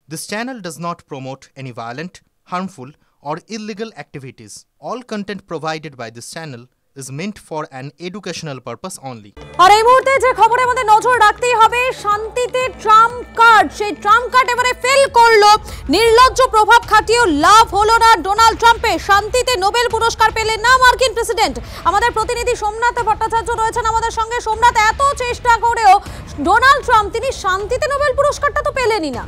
This channel does not promote any violent, harmful, or illegal activities. All content provided by this channel is meant for an educational purpose only. আর এই মুহূর্তে যে খবরের মধ্যে নজর রাখতেই হবে, শান্তিতে ট্রাম্প কার্ড, সেই ট্রাম্প কার্ড এবারে ফেল করলো। নির্লজ্জ প্রভাব খাটিয়েও লাভ হলো না ডোনাল্ড ট্রাম্পের। শান্তিতে নোবেল পুরস্কার পেলেন না মার্কিন প্রেসিডেন্ট। আমাদের প্রতিনিধি সোমনাথ ভট্টাচার্য রয়েছেন আমাদের সঙ্গে। সোমনাথ, এত চেষ্টা করেও ডোনাল্ড ট্রাম্প তিনি শান্তিতে নোবেল পুরস্কারটা তো পেলেনই না।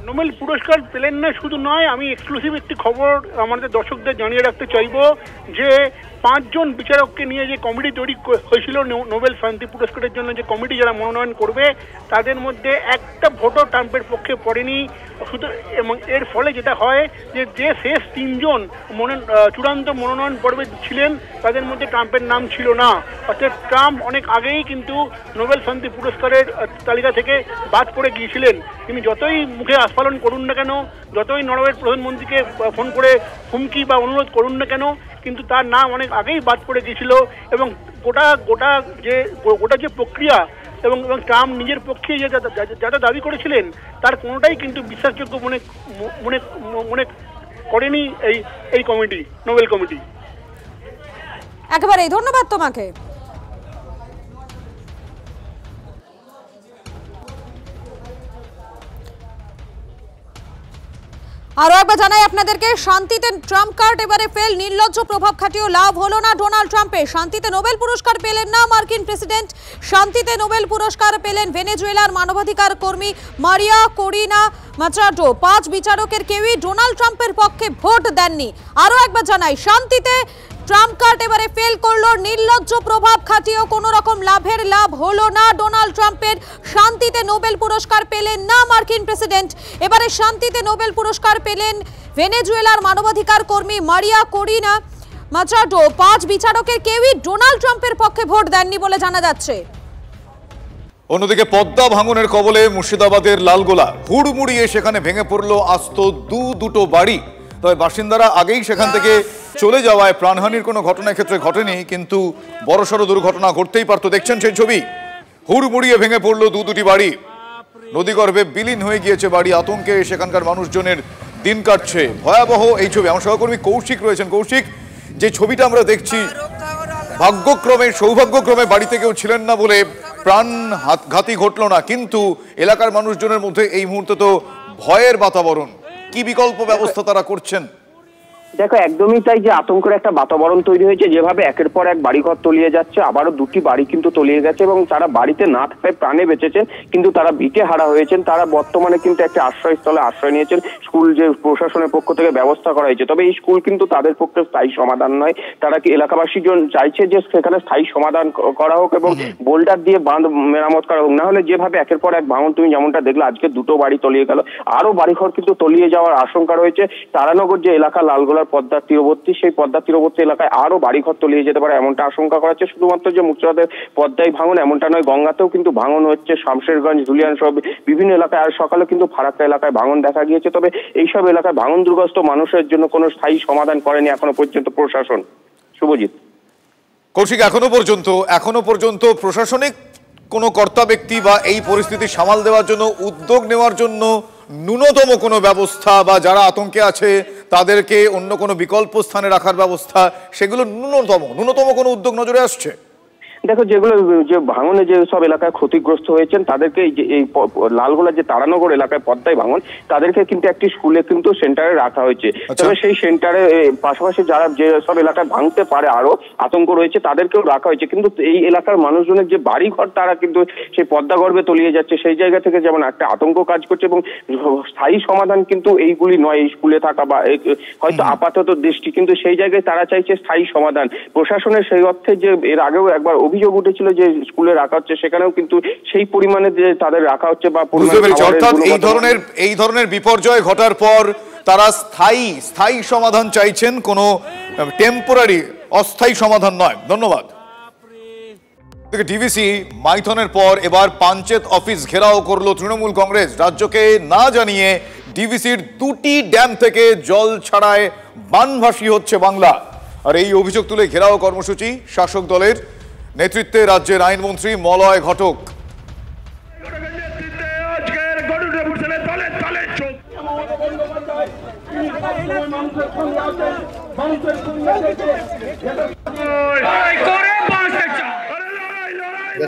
নোবেল পুরস্কার পেলেন না শুধু নয়, আমি এক্সক্লুসিভ একটি খবর আমাদের দর্শকদের জানিয়ে রাখতে চাইব যে 5 জন বিচারককে নিয়ে যে কমিটি তৈরি হয়েছিল নোবেল শান্তি পুরস্কারের জন্য, যে কমিটি যারা মনোনয়ন করবে তাদের মধ্যে একটা ভোটও ট্রাম্পের পক্ষে পড়েনি। শুধু এবং এর ফলে যেটা হয় যে শেষ 3 জন চূড়ান্ত মনোনয়ন পর্বে ছিলেন তাদের মধ্যে ট্রাম্পের নাম ছিল না। অর্থাৎ ট্রাম্প অনেক আগেই কিন্তু নোবেল শান্তি পুরস্কারের তালিকা থেকে বাদ পড়ে গিয়েছিলেন। তিনি যতই মুখে আস্ফালন করুন না কেন, যতই নরওয়ের প্রধানমন্ত্রীকে ফোন করে হুমকি বা অনুরোধ করুন না কেন, কিন্তু তার নাম অনেক আগেই বাদ পড়ে গিয়েছিল। এবং গোটা যে প্রক্রিয়া এবং ট্রাম্প নিজের পক্ষে যা দাবি করেছিলেন তার কোনোটাই কিন্তু বিশ্বাসযোগ্য মনে করেনি এই কমিটি, নোবেল কমিটি। একেবারেই ধন্যবাদ তোমাকে। আরো একবার জানাই আপনাদেরকে, শান্তিতে ট্রাম্প কার্ড এবারে ফেল। নির্লজ্জ প্রভাব খাটিয়েও লাভ হলো না ডোনাল্ড ট্রাম্পের। শান্তিতে নোবেল পুরস্কার পেলেন না মার্কিন প্রেসিডেন্ট। শান্তিতে নোবেল পুরস্কার পেলেন ভেনেজুয়েলার মানবাধিকার কর্মী মারিয়া করিনা মাচাডো। 5 বিচারকের কেউই ডোনাল্ড ট্রাম্পের পক্ষে ভোট দেননি। আরো একবার জানাই, শান্তিতে ট্রাম্প কার্ড এবারে ফেল করলো। নির্লজ্জ প্রভাব খাটিয়েও কোনো রকম লাভ হলো না ডোনাল্ড ট্রাম্পের। শান্তিতে নোবেল পুরস্কার পেলেন না মার্কিন প্রেসিডেন্ট। এবারে শান্তিতে নোবেল পুরস্কার পেলেন ভেনেজুয়েলার মানবাধিকার কর্মী মারিয়া করিনা মাচাডো। 5 বিচারকের কেউই ডোনাল্ড ট্রাম্পের পক্ষে ভোট দেননি বলে জানা যাচ্ছে। অন্যদিকে পদ্মা ভাঙনের কবলে মুর্শিদাবাদের লালগোলা হুড়মুড়িয়ে সেখানে ভেঙে পড়লো আস্ত দুটো বাড়ি। তবে বাসিন্দারা আগেই সেখান থেকে চলে যাওয়ায় প্রাণহানির কোনো ঘটনা ক্ষেত্রে ঘটেনি, কিন্তু বড়সড় দুর্ঘটনা ঘটতেই পারত। দেখছেন সেই ছবি, হুড়মুড়িয়ে ভেঙে পড়লো দুটি বাড়ি। নদীগর্ভে বিলীন হয়ে গিয়েছে বাড়ি। আতঙ্কে সেখানকার মানুষজনের দিন কাটছে। ভয়াবহ এই ছবি। আমার সহকর্মী কৌশিক রয়েছেন। কৌশিক, যে ছবিটা আমরা দেখছি, সৌভাগ্যক্রমে বাড়িতে কেউ ছিলেন না বলে প্রাণঘাতী ঘটল না, কিন্তু এলাকার মানুষজনের মধ্যে এই মুহূর্তে তো ভয়ের বাতাবরণ। কি বিকল্প ব্যবস্থা তারা করছেন? দেখো, একদমই তাই, যে আতঙ্কের একটা বাতাবরণ তৈরি হয়েছে। যেভাবে একের পর এক বাড়িঘর তলিয়ে যাচ্ছে, আবারও 2টি বাড়ি কিন্তু তলিয়ে গেছে এবং তারা বাড়িতে না থাকায় প্রাণে বেঁচেছেন, কিন্তু তারা ভিটে হারা হয়েছেন। তারা বর্তমানে কিন্তু একটা আশ্রয়স্থলে আশ্রয় নিয়েছেন। স্কুল যে প্রশাসনের পক্ষ থেকে ব্যবস্থা করা হয়েছে, তবে এই স্কুল কিন্তু তাদের পক্ষে স্থায়ী সমাধান নয়। তারা কি এলাকাবাসী চাইছে যে সেখানে স্থায়ী সমাধান করা হোক এবং বোল্ডার দিয়ে বাঁধ মেরামত করা হোক। না হলে যেভাবে একের পর এক ভাঙন, তুমি যেমনটা দেখলে আজকে 2টো বাড়ি তলিয়ে গেল, আরো বাড়িঘর কিন্তু তলিয়ে যাওয়ার আশঙ্কা রয়েছে। তারানগর যে এলাকা লালগোলার পদ্মার তীরবর্তী, সেই পদ্মার তীরবর্তী এলাকায় আরো বাড়িঘর তলিয়ে যেতে পারে এমনটা আশঙ্কা করা হচ্ছে। শুধুমাত্র যে মুর্শিদাবাদের পদ্মায় ভাঙন এমনটা নয়, গঙ্গাতেও কিন্তু ভাঙন হচ্ছে। শামশেরগঞ্জ, ধুলিয়ান সহ বিভিন্ন এলাকায়, আর সকালে কিন্তু ফারাক্কা এলাকায় ভাঙন দেখা গিয়েছে। তবে এইসব এলাকায় ভাঙন দুর্গস্ত মানুষের জন্য কোনো স্থায়ী সমাধান করেনি এখনো পর্যন্ত প্রশাসন। শুভজিৎ। কৌশিক, এখনো পর্যন্ত প্রশাসনিক কোনো কর্তা ব্যক্তি বা এই পরিস্থিতি সামাল দেওয়ার জন্য, উদ্যোগ নেওয়ার জন্য ন্যূনতম কোনো ব্যবস্থা, বা যারা আতঙ্কে আছে তাদেরকে অন্য কোনো বিকল্প স্থানে রাখার ব্যবস্থা, সেগুলো ন্যূনতম কোনো উদ্যোগ নজরে আসছে? দেখো, যেগুলো যে ভাঙনে যে সব এলাকায় ক্ষতিগ্রস্ত হয়েছেন তাদেরকে এই লালগোলার যে তারানগর এলাকায় পদ্মায় ভাঙন, তাদেরকে কিন্তু একটি স্কুলে কিন্তু সেন্টারে রাখা হয়েছে। তবে সেই সেন্টারে পাশাপাশি যারা যে সব এলাকায় ভাঙতে পারে আরো আতঙ্ক রয়েছে তাদেরকেও রাখা হয়েছে। কিন্তু এই এলাকার মানুষজনের যে বাড়িঘর, তারা কিন্তু সেই পদ্মা গর্ভে তলিয়ে যাচ্ছে। সেই জায়গা থেকে যেমন একটা আতঙ্ক কাজ করছে এবং স্থায়ী সমাধান কিন্তু এইগুলি নয়, এই স্কুলে থাকা বা হয়তো আপাতত দৃষ্টি, কিন্তু সেই জায়গায় তারা চাইছে স্থায়ী সমাধান। প্রশাসনের সেই অর্থে যে এর আগেও একবার অভিযোগ উঠেছিল যে স্কুলে রাখা হচ্ছে, সেখানেও কিন্তু সেই পরিমাণে যে তাদের রাখা হচ্ছে বা এই ধরনের বিপর্যয় ঘটার পর তারা স্থায়ী সমাধান চাইছেন, কোনো টেম্পোরারি অস্থায়ী সমাধান নয়। ধন্যবাদ। ডিভিসি মাইথনের পর এবার পঞ্চায়েত অফিস ঘেরাও করলো তৃণমূল কংগ্রেস। রাজ্যকে না জানিয়ে ডিভিসির 2টি ড্যাম থেকে জল ছাড়ায় বানভাসী হচ্ছে বাংলা। আর এই অভিযোগ তুলে ঘেরাও কর্মসূচি শাসক দলের নেতৃত্বে রাজ্যের আইনমন্ত্রী মলয় ঘটক।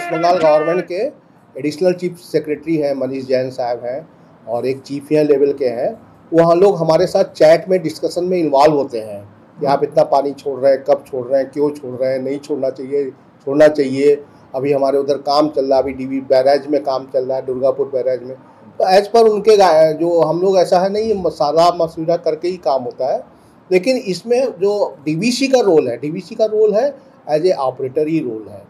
वेस्ट बंगाल गवर्नमेंट के एडिशनल चीफ सेक्रेटरी हैं मनीष जैन साहब हैं और एक चीफ लेवल के हैं, वहाँ लोग हमारे साथ चैट में डिस्कशन में इन्वॉल्व होते हैं कि आप इतना पानी छोड़ रहे हैं, कब छोड़ रहे हैं, क्यों छोड़ रहे हैं, नहीं छोड़ना चाहिए, छोड़ना चाहिए। अभी हमारे उधर काम चल रहा है, अभी डीवी बैराज में काम चल रहा है, दुर्गापुर बैराज में। तो एज पर उनके जो हम लोग ऐसा है नहीं मसाला मशवरा करके ही काम होता है, लेकिन इसमें जो डीवीसी का रोल है, डीवीसी का रोल है एज ए ऑपरेटर ही रोल है।